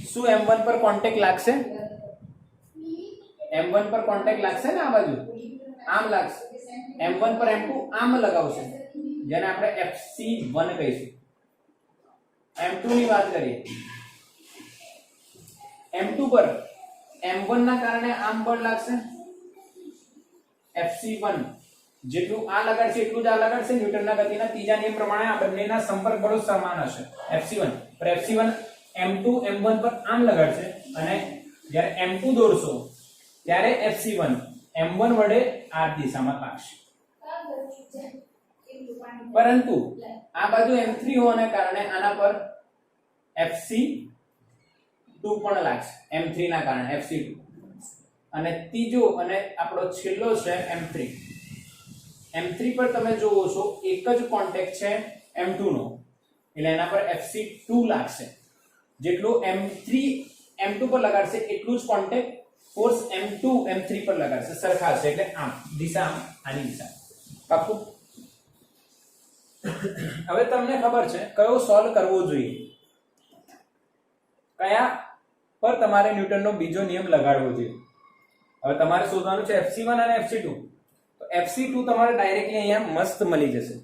શું m1 પર કોન્ટેક્ટ લાગશે? m1 પર કોન્ટેક્ટ લાગશે ને, આ બાજુ આમ લાગશે. m1 પર m2 આમ લગાવશે, જેને આપણે FC1 કહીશું. m2 ની વાત કરીએ. m2 પર m1 ના કારણે આમ બળ લાગશે. FC1 જેટલું આ લગાડશે એટલું જ આ લગાડશે. ન્યૂટનના ગતિના ત્રીજા નિયમ પ્રમાણે આ બંનેના સંપર્ક બળો સમાન હશે. FC1 પર FC1 m2 m1 પર આમ લગાડશે, અને જ્યારે m2 દોરશો ત્યારે FC1 m1 વડે આ દિશામાં લાગશે. પરંતુ આ બાજુ m3 હોવાને કારણે આના પર FC2 2 પણ લાગશે m3 ના કારણે Fc2 અને ત્રીજો અને આપણો છેલ્લો છે m3 પર તમે જોવો છો એક જ કોન્ટેક્ટ છે m2 નો એટલે એના પર Fc2 લાગશે જેટલું m3 m2 પર લગાડશે એટલું જ કોન્ટેક્ટ ફોર્સ m2 m3 પર લગાડશે સરખા છે એટલે આમ દિશા આની દિશા પાક્કું હવે તમને ખબર છે કયો સોલ્વ કરવો જોઈએ કયા પર તમારે ન્યૂટનનો બીજો નિયમ લગાડવો જોઈએ હવે તમારે શોધવાનું છે Fc1 અને Fc2 તો Fc2 તમારે ડાયરેક્ટલી અહીંયા મસ્ત મળી જશે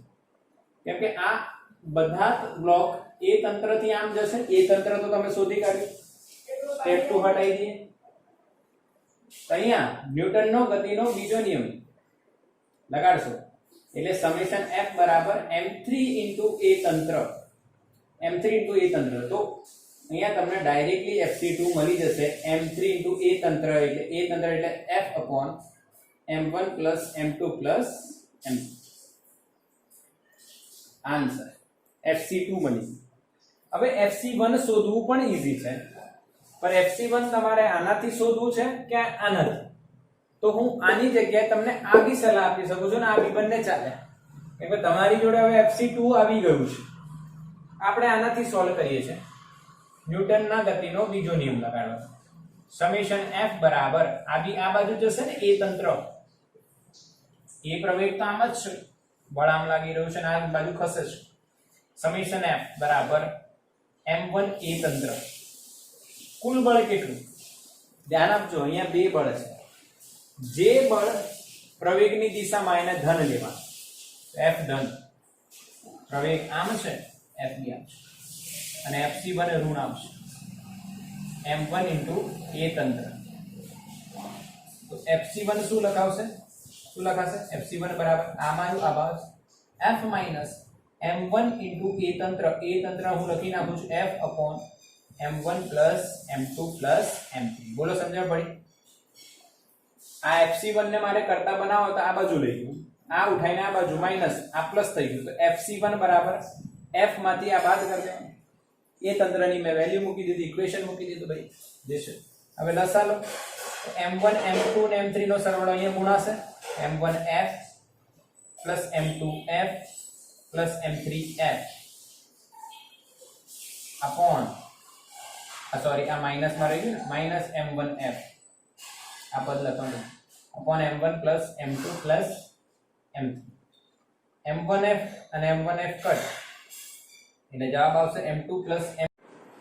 કેમ કે આ બધા બ્લોક એ તંત્રથી આમ જશે એ તંત્ર તો તમે શોધી કાઢ્યું સ્ટેપ 2 હટાવી દઈએ તો અહીંયા ન્યૂટનનો ગતિનો બીજો નિયમ લગાડશો એટલે સમેશન F બરાબર m3 * a તંત્ર m3 * a તંત્ર તો અહીંયા તમને ડાયરેક્ટલી Fc2 મળી જશે m3 * a તંત્ર એટલે F m1 + m2 + m3 answer Fc2 મળી હવે Fc1 શોધવું પણ ઈઝી છે પર Fc1 તમારે આનાથી શોધવું છે કે આનાથી તો હું આની જગ્યાએ તમને આ બી સલાહ આપી શકું છું ને આ બી બંને ચાલે કેમ કે તમારી જોડે હવે Fc2 આવી ગયું છે આપણે આનાથી સોલ્વ કરીએ છીએ ન્યૂટનના ગતિનો બીજો નિયમ લગાડો સમેશન F બરાબર આ બાજુ જશે ને એ તંત્ર એ પ્રવેગ તો આમ જ છે બળ આમ લાગી રહ્યું છે અને આ બાજુ ખસે છે સમેશન F બરાબર m1 a તંત્ર કુલ બળ કેટલું ધ્યાન આપજો અહીંયા બે બળ છે જે બળ પ્રવેગની દિશામાં એને ધન લેવાનું F ધન પ્રવેગ આમ છે F બી આમ છે અને Fc1 ઋણ આવશે m1 * a તંત્ર તો Fc1 શું લખાશે Fc1 બરાબર આમાં આ ભાગ F - m1 * a તંત્ર હું લખી નાખું છું F m1 + m2 + m3 બોલો સમજણ પડી આ Fc1 ને મારે કરતા બનાવો તો આ બાજુ લઈ ગયું આ ઉઠાઈને આ બાજુ માઈનસ આ પ્લસ થઈ ગયું તો Fc1 બરાબર F માંથી આ બાદ કરી દેવાનું એ તંત્રની મેં વેલ્યુ મૂકી દીધી ઇક્વેશન મૂકી દીધું ભાઈ દેશે હવે લસા લો m1 m2 અને m3 નો સરવાળો અહીંયા ગુણાશે m1f + m2f + m3f upon sorry आ माइनस में रही है माइनस m1f आ पद लखવાનું upon m1 + m2 + m3 m1f અને m1f કટ એટલે જવાબ આવશે m2 + m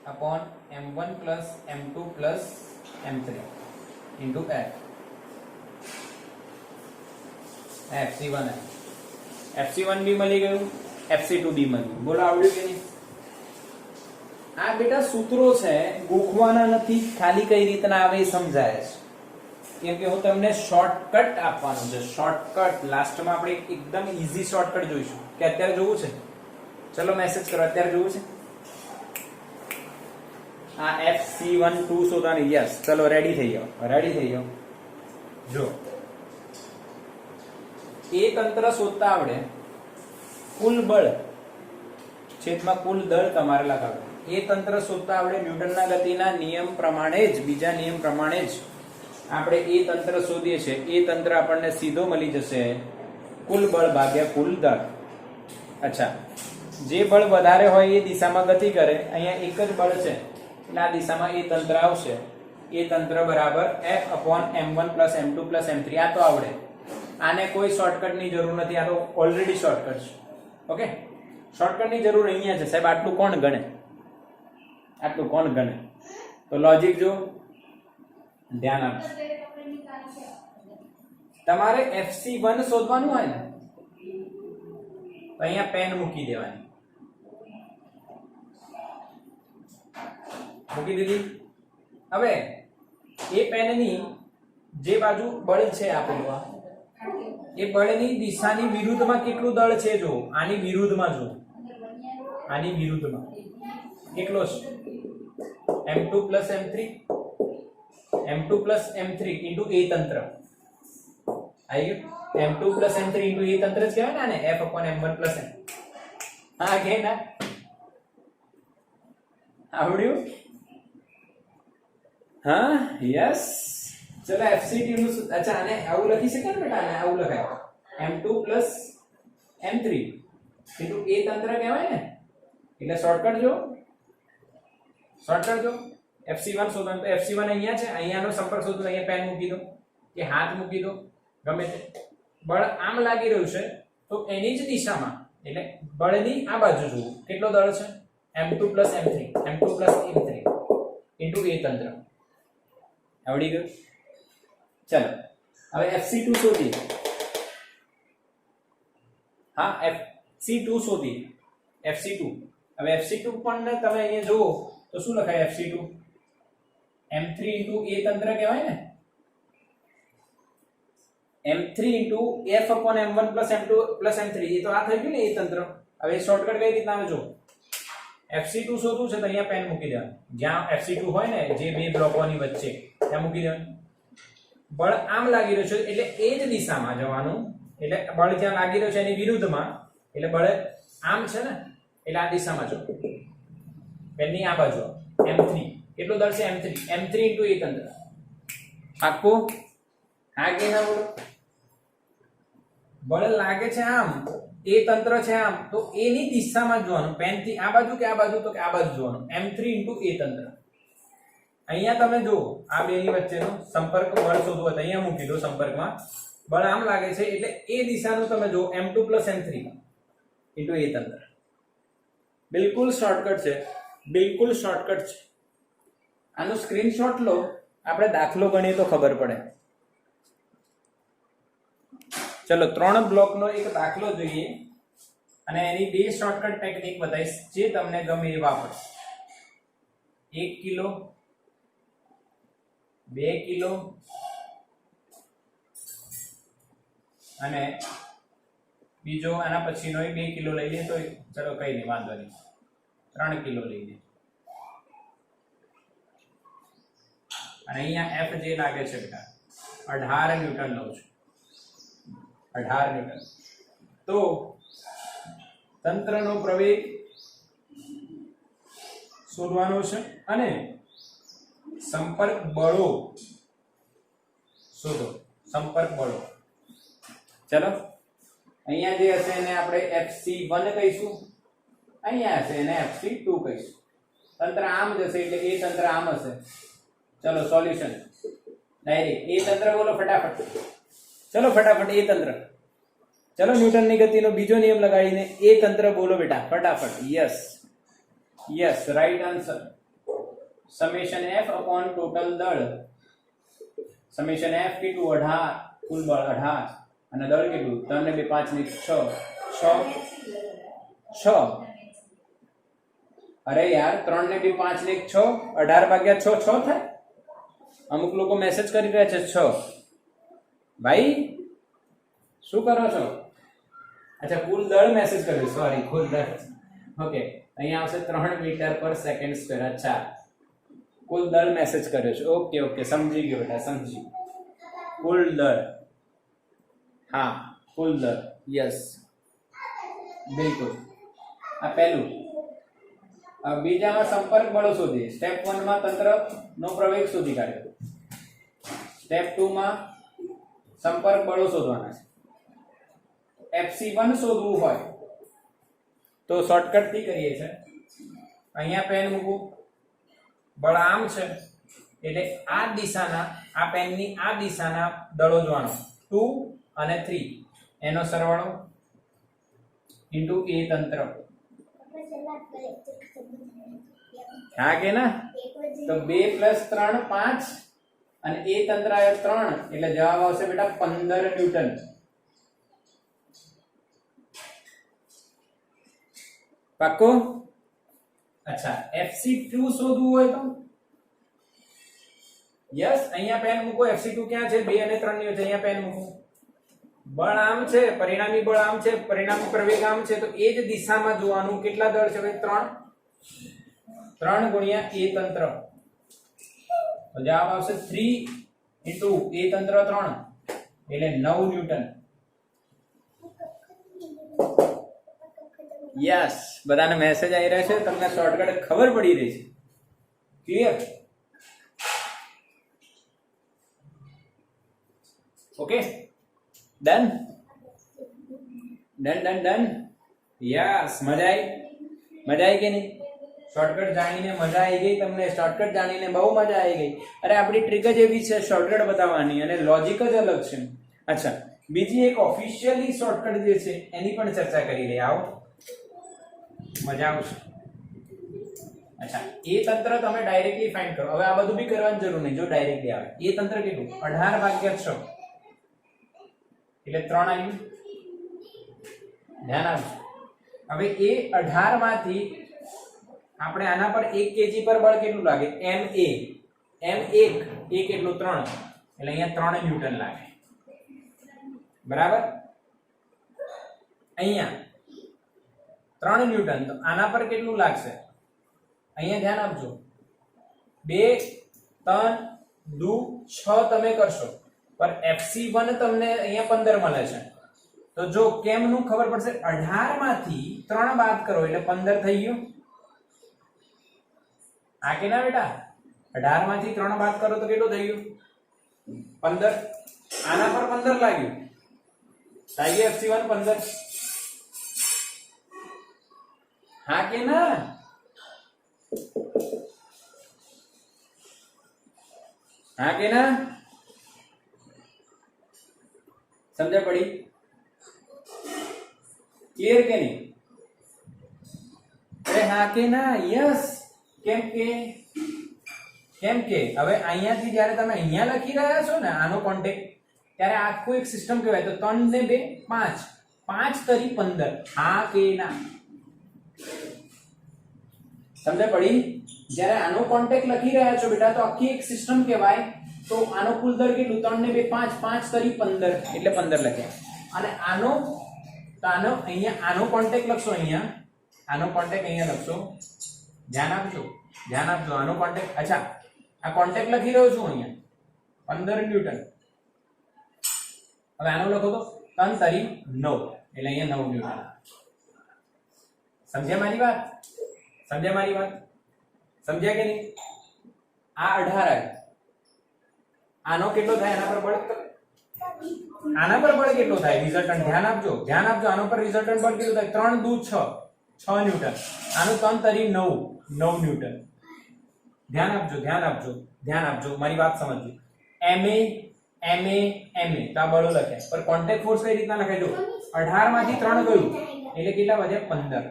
upon m1 + m2 + m3 into f fc1 भी મળી ગયું fc2 भी મળી બોલો આવડ્યું કે નહીં આ બેટા સૂત્રો છે ગોખવાના નથી ખાલી કઈ રીતના આવે એ સમજાય છે કેમ કે હું તમને શોર્ટકટ આપવાનો છે શોર્ટકટ લાસ્ટમાં આપણે એકદમ ઈઝી શોર્ટકટ જોઈશું કે અત્યારે જોવું છે ચલો મેસેજ કરો અત્યારે જોવું છે આ fc12 શોધવાની યસ ચલો રેડી થઈ જાઓ જો એ તંત્ર શોધતા આવડે કુલ બળ છેદમાં કુલ દળ તમારે લગાવવું એ તંત્ર શોધતા આવડે ન્યૂટનના ગતિના નિયમ પ્રમાણે જ બીજા નિયમ પ્રમાણે જ આપણે એ તંત્ર શોધીએ છીએ એ તંત્ર આપણને સીધો મળી જશે કુલ બળ ભાગ્યા કુલ દળ અચ્છા જે બળ વધારે હોય એ દિશામાં ગતિ કરે અહીંયા એક જ બળ છે એટલે આ દિશામાં એ તંત્ર આવશે એ તંત્ર બરાબર F/m1 + m2 + m3 આ તો આવડે આને કોઈ શોર્ટકટ ની જરૂર નથી આ તો ઓલરેડી શોર્ટકટ છે ઓકે શોર્ટકટ ની જરૂર અહીંયા છે સાહેબ આટલું કોણ ગણે તો લોજિક જો ધ્યાન આપજો તમારે fc1 શોધવાનું હોય ને તો અહીંયા પેન મૂકી દેવાની મૂકી દીધી હવે એ પેનની જે બાજુ બળ છે આપેલું એ બળની દિશાની વિરુદ્ધમાં કેટલું દળ છે જો આની વિરુદ્ધમાં કેટલો છે m2 + m3 into a તંત્ર આવી ગયું m2 + m3 into a તંત્ર જ કહેવાય ને આને F/m1 + m હા કે ના આવડ્યું હા યસ ચલો એફસીટી નું અચ્છા આને આવું લખી શકાય ને બેટા આને આવું લખાય m2 m3 ઇન્ટુ a તંત્ર કહેવાય ને એટલે શોર્ટકટ જો FC1 શોધો તો FC1 અહીંયા છે અહીંયાનો સંપર્ક શોધો અહીંયા પેન મૂકી દો કે હાથ મૂકી દો ગમે તે બળ આમ લાગી રહ્યું છે તો એની જ દિશામાં એટલે બળની આ બાજુ જુઓ કેટલો દળ છે m2 m3 ઇન્ટુ a તંત્ર આવડી ગયું ચલો હવે FC2 શોધીએ હા FC2 શોધીએ FC2 હવે FC2 પણ તમે અહીંયા જુઓ તો શું લખાય FC2 m3 ઇન્ટુ a તંત્ર કહેવાય ને m3 into f upon m1 plus m2 plus m3 એ તો આ થઈ ગયું ને a તંત્ર હવે શોર્ટકટ કઈ રીતના આવે જો FC2 શોધવું છે તો અહીંયા પેન મૂકી દેવાનું જ્યાં FC2 હોય ને જે બે બ્લોકોની વચ્ચે ત્યાં મૂકી દેવાનું બળ આમ લાગી રહ્યું છે એટલે એ જ દિશામાં જવાનું એટલે બળ જ્યાં લાગી રહ્યું છે એની વિરુદ્ધમાં એટલે બળ આમ છે ને એટલે આ દિશામાં જો પેનની આ બાજુ m3 કેટલો દળ છે m3 ઇન્ટુ a તંત્ર આખો હા કે ના બોલો બળ લાગે છે આમ એ તંત્ર છે આમ તો એ ની દિશામાં જોવાનું પેન થી આ બાજુ કે આ બાજુ તો કે આ બાજુ જોવાનું m3 ઇન્ટુ a તંત્ર અહીંયા તમે જો આ બેની વચ્ચેનો સંપર્ક બળ શોધવો હોય તો અહીંયા મૂકી દો સંપર્કમાં બળ આમ લાગે છે એટલે એ દિશાનું તમે જો m2 m3 ઇન્ટુ a તંત્ર બિલકુલ શોર્ટકટ છે આનું સ્ક્રીનશોટ લો આપણે દાખલો ગણીએ તો ખબર પડે ચલો 3 બ્લોકનો એક દાખલો જોઈએ અને એની બે શોર્ટકટ ટેકનિક બતાવીશ જે તમને ગમે એ વાપરો 1 કિલો 2 કિલો અને બીજો આના પછીનો 2 કિલો લઈ લે તો ચલો કઈ નહીં વાંધો નહીં 3 કિલો લઈ લે અને અહીંયા F જે લાગે છે બેટા 18 ન્યૂટન લઉં છું 18 ન્યૂટન તો તંત્રનો પ્રવેગ શોધવાનો છે અને સંપર્ક બળો શોધો સંપર્ક બળો ચલો અહીંયા જે હશે એને આપણે FC1 કહીશું અહીંયા હશે એને FC2 કહીશું તંત્ર આમ જશે એટલે એ તંત્ર આમ હશે ચલો સોલ્યુશન ડાયરેક્ટ એ તંત્ર બોલો ફટાફટ ચલો ફટાફટ એ તંત્ર ચલો ન્યૂટનની ગતિનો બીજો નિયમ લગાડીને એ તંત્ર બોલો બેટા ફટાફટ yes right answer summation F upon total દળ સમેશન F કેટલું 18 કુલ બળ 18 અને દળ કેટલું 3 ને 2 5 ને 6 અરે યાર 3 ને 2 5 ને 6 18 ભાગ્યા 6 થાય અમુક લોકો મેસેજ કરી રહ્યા છે 6 ભાઈ શું કરો છો અચ્છા કુલ દળ મેસેજ કર્યો સોરી કુલ દળ ઓકે અહીંયા આવશે 3 મીટર પર સેકન્ડ સ્ક્વેર અચ્છા કુલ દળ મેસેજ કર્યો છે ઓકે સમજી ગયો બેટા સમજી કુલ દળ હા કુલ દળ યસ બિલકુલ આ પહેલું બીજામાં સંપર્ક બળો શોધીએ સ્ટેપ 1 માં તંત્રનો પ્રવેગ શોધી કાઢ્યો સ્ટેપ 2 માં સંપર્ક બળો શોધવાના છે FC1 શોધવું હોય તો શોર્ટકટ થી કરીએ છે અહીંયા પેન મૂકું બળ આમ છે એટલે આ દિશાના આ પેનની આ દિશાના દળો જોવાનો 2 અને 3 એનો સરવાળો ઇન્ટુ a તંત્ર હા કે ના તો 2 + 3 5 અને a તંત્ર આવ્યો 3 એટલે જવાબ આવશે બેટા 15 ન્યૂટન પાક્કો અચ્છા FC2 શોધવું હોય તો યસ અહીંયા પેન મૂકો FC2 ક્યાં છે 2 અને 3 ની વચ્ચે અહીંયા પેન મૂકો બળ આમ છે પરિણામી બળ આમ છે પરિણામી પ્રવેગ આમ છે તો એ જ દિશામાં જોવાનું કેટલા દળ છે ભાઈ 3 ગુણ્યા a તંત્ર તો જવાબ આવશે 3 * a તંત્ર 3 એટલે 9 ન્યૂટન યસ બધાને મેસેજ આવી રહ્યા છે તમને શોર્ટકટ ખબર પડી રહી છે clear okay, done done done done. Yes, મજા આવી કે નહીં? શોર્ટકટ જાણીને મજા આવી ગઈ તમને? શોર્ટકટ જાણીને બહુ મજા આવી ગઈ. અરે આપણી ટ્રીક જ એવી છે શોર્ટકટ બતાવવાની, અને લોજિક જ અલગ છે. અચ્છા, બીજી એક ઓફિશિયલી શોર્ટકટ જે છે એની પણ ચર્ચા કરી લઈએ. આવો, મજા આવશે. અચ્છા, એ તંત્ર તમે ડાયરેક્ટલી ફાઇન્ડ કરો. હવે આ બધું બી કરવાની જરૂર નહીં, જો ડાયરેક્ટલી આવે. એ તંત્ર કેટલું? 18 ભાગ્યા 6 એટલે 3 આવ્યું. ધ્યાન આપજો. હવે એ 18 માંથી આપણે આના પર 1 kg પર બળ કેટલું લાગે? m1 કેટલું? 3, એટલે અહીંયા 3 ન્યૂટન લાગે. બરાબર? અહીંયા 3 ન્યૂટન, તો આના પર કેટલું લાગશે? અહીંયા ધ્યાન આપજો. 2 3 2 6 તમે કરશો, પર FC1 તમને અહીંયા 15 મળે છે. તો જો કેમનું ખબર પડશે? 18 માંથી 3 બાદ કરો એટલે 15 થઈ ગયું. આ કે ના બેટા? 18 માંથી 3 બાદ કરો તો કેટલું થઈ ગયું? 15. આના પર 15 લાગ્યું. થઈ ગયું FC1 15. હા કે ના? હા કે ના? સમજ પડી? ક્લિયર કે નહીં? અરે હા કે ના? યસ. કેમ કે હવે અહીંયાથી જ્યારે તમે અહીંયા લખી રહ્યા છો ને આનો કોન્ટેક્ટ, ત્યારે આખું એક સિસ્ટમ કહેવાય. તો 3 ને 2 5, 5 તરી 15. હા કે ના? સમજ પડી? જ્યારે આનો કોન્ટેક્ટ લખી રહ્યા છો બેટા, તો આખી એક સિસ્ટમ કહેવાય. તો આનો કુલ દર કેટલું? 3 ને 2 5, 5 તરી 15 એટલે 15 લખ્યા. અને આનો અહીંયા આનો કોન્ટેક્ટ લખશો, અહીંયા આનો કોન્ટેક્ટ અહીંયા લખશો. ધ્યાન આપજો. આનો કોન્ટેક્ટ. અચ્છા, આ કોન્ટેક્ટ લખી રહ્યો છું અહીંયા 15 ન્યૂટન. હવે આનો લખો તો 3 તરી 9 એટલે અહીંયા 9 ન્યૂટન. સમજ્યા મારી વાત? સમજ્યા કે નહીં? આ 18 આવ્યું. આનો કેટલો થાય? આના પર બળ કેટલો થાય? રિઝલ્ટન્ટ. ધ્યાન આપજો. આનો પર રિઝલ્ટન્ટ બળ કેટલું થાય? 3 2 6 ન્યૂટન. આનું 3 તરી 9 ન્યૂટન. ધ્યાન આપજો. મારી વાત સમજજો. ma તો આ બળો લખ્યા, પર કોન્ટેક્ટ ફોર્સ કઈ રીતના લખાય? જો 18 માંથી 3 ગયું એટલે કેટલા વધ્યા?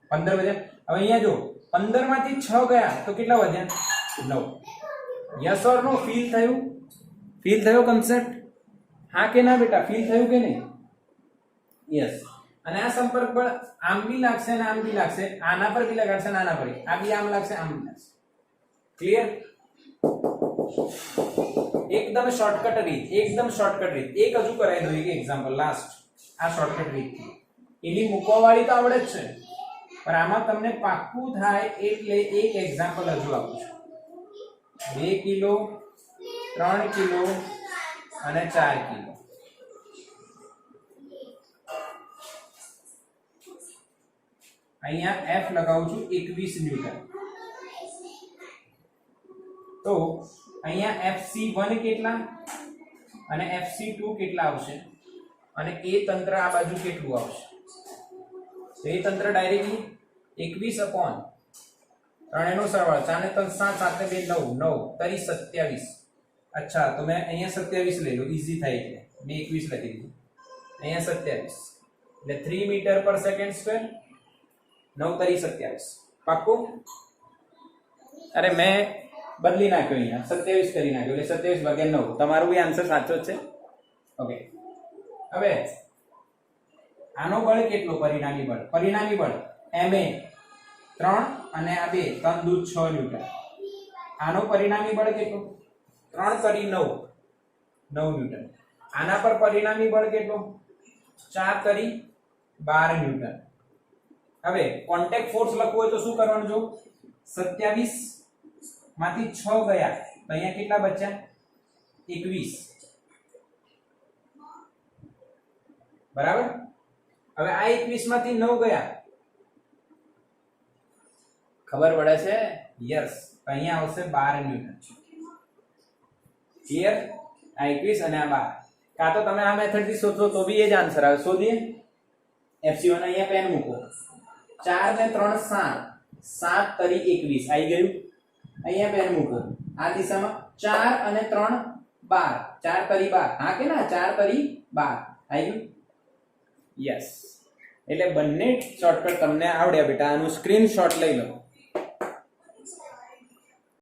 15 વધ્યા. હવે અહીંયા જો 15 માંથી 6 ગયા તો કેટલા વધ્યા? 9. Yes or no? ફીલ થયો કન્સેપ્ટ? હા કે ના બેટા? ફીલ થયું કે નહીં? યસ. અને આ સંપર્ક બળ આમ બી લાગશે અને આમ બી લાગશે. આના પર બી લગાડશે અને આના પર. આ બી આમ લાગશે, આમ બી લાગશે. ક્લિયર? એકદમ શોર્ટકટ રીત. એક હજુ કરાવી દો, એક એક્ઝામ્પલ લાસ્ટ. આ શોર્ટકટ રીત એની મૂકવા વાળી તો આવડે જ છે, પણ આમાં તમને પાક્કું થાય એટલે એક એક્ઝામ્પલ હજુ આપું છું. 2 કિલો, 3 કિલો અને 4 કિલો. અહીંયા F લગાવું છું 21 ન્યૂટન. તો અહીંયા FC1 કેટલા અને FC2 કેટલા આવશે, અને એ તંત્ર આ બાજુ કેટલું આવશે? તો એ તંત્ર ડાયરેક્ટલી 21 upon 3 નો સરવાળો. 4 ને 3 7, 7 ને 2 9, 9 તરી 27. અચ્છા, તો મેં અહીંયા 27 લઈ લો, ઈઝી થાય એટલે મેં 21 લખી દીધું. અહીંયા 27 એટલે 3 મીટર પર સેકન્ડ સ્ક્વેર. 9 તરી 27. પાક્કું? અરે મેં બદલી નાખ્યો, અહીંયા 27 કરી નાખ્યો એટલે 27 ભાગ્યા 9. તમારો બી આન્સર સાચો જ છે. ઓકે, હવે આનો બળ કેટલો? પરિણામી બળ ma 3 અને આ 2 3 દૂ 6 ન્યૂટન. આનો પરિણામી બળ કેટલો? 3 તરી 9 ન્યૂટન. આના પર પરિણામી બળ કેટલો? 4 તરી 12 ન્યૂટન. હવે કોન્ટેક્ટ ફોર્સ લખવું હોય તો શું કરવાનું? જો 27 માંથી 6 ગયા તો અહીંયા કેટલા બચ્યા? 21. બરાબર? હવે આ 21 માંથી 9 ગયા, ખબર પડે છે? યસ. અહીંયા આવશે 12 ન્યૂટન. ક્લિયર? આ 21 અને આ 12. કાં તો તમે આ મેથડ થી શોધો તો બી એ જ આન્સર આવે. શોધીએ. FC1 અહીંયા પેન મૂકો. 4 ને 3 7. 7 તરી 21 આવી ગયું. અહીંયા પેન મૂકો. આ દિશામાં 4 અને 3 12. 4 તરી 12. હા કે ના? 4 તરી 12 આવી ગયું. યસ. એટલે બંને શોર્ટકટ તમને આવડ્યા બેટા. આનું સ્ક્રીનશોટ લઈ લો.